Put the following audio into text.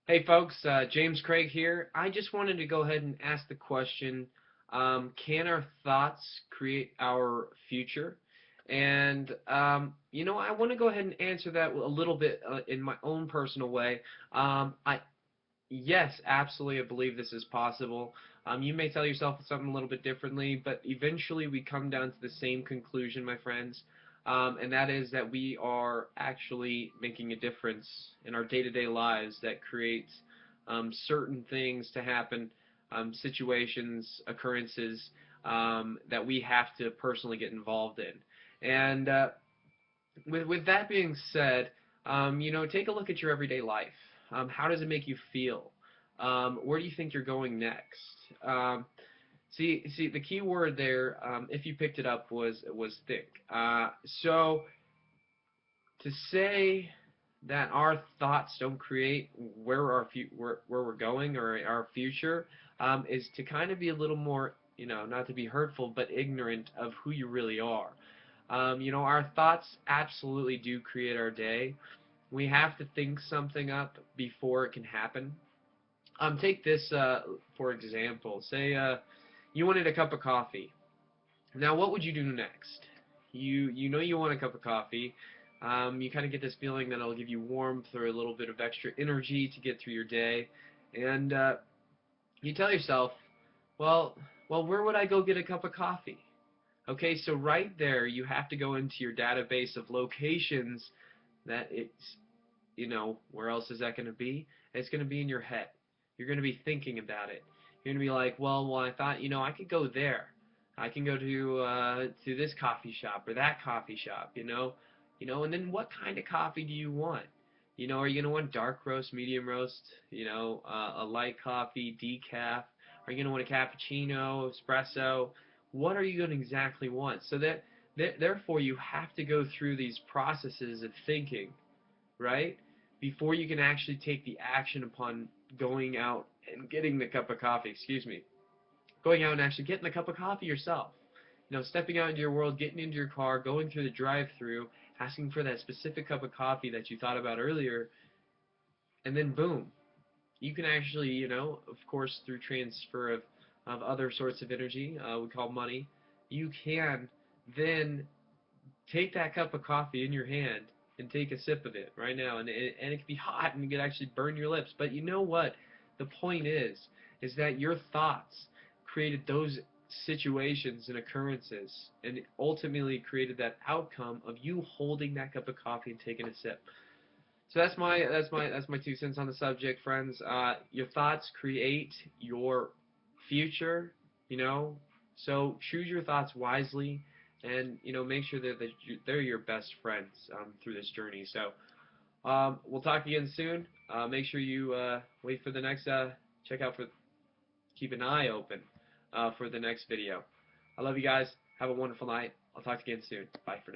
Hey folks, James Craig here. I just wanted to go ahead and ask the question, can our thoughts create our future? And I want to go ahead and answer that a little bit in my own personal way. Yes, absolutely, I believe this is possible. You may tell yourself something a little bit differently, but eventually we come down to the same conclusion, my friends, and that is that we are actually making a difference in our day-to-day lives that creates certain things to happen, situations, occurrences that we have to personally get involved in. And with that being said, take a look at your everyday life. How does it make you feel? Where do you think you're going next? See, the key word there, if you picked it up, was think. So to say that our thoughts don't create where we're going or our future, is to kind of be a little more, not to be hurtful, but ignorant of who you really are. Our thoughts absolutely do create our day. We have to think something up before it can happen. Take this for example. Say you wanted a cup of coffee. Now, what would you do next? You know you want a cup of coffee. You kind of get this feeling that it'll give you warmth or a little bit of extra energy to get through your day, and you tell yourself, well, where would I go get a cup of coffee? Okay, so right there, you have to go into your database of locations that it's, where else is that going to be? It's going to be in your head. You're going to be thinking about it. You're going to be like, well, I thought, I could go there. I can go to this coffee shop or that coffee shop, and then what kind of coffee do you want? Are you going to want dark roast, medium roast, a light coffee, decaf? Are you going to want a cappuccino, espresso? What are you going to exactly want? So therefore, you have to go through these processes of thinking, right? Before you can actually take the action upon going out and getting the cup of coffee, excuse me, going out and actually getting the cup of coffee yourself. Stepping out into your world, getting into your car, going through the drive-through, asking for that specific cup of coffee that you thought about earlier, and then boom, you can actually, of course, through transfer of other sorts of energy, we call money, you can then take that cup of coffee in your hand and take a sip of it right now, and it can be hot and it can actually burn your lips. But you know what? The point is that your thoughts created those situations and occurrences, and ultimately created that outcome of you holding that cup of coffee and taking a sip. So that's my 2 cents on the subject, friends. Your thoughts create your future, you know. So choose your thoughts wisely, and make sure that they're your best friends through this journey. So we'll talk again soon. Make sure you wait for the next. Check out for keep an eye open for the next video. I love you guys. Have a wonderful night. I'll talk to you again soon. Bye for now.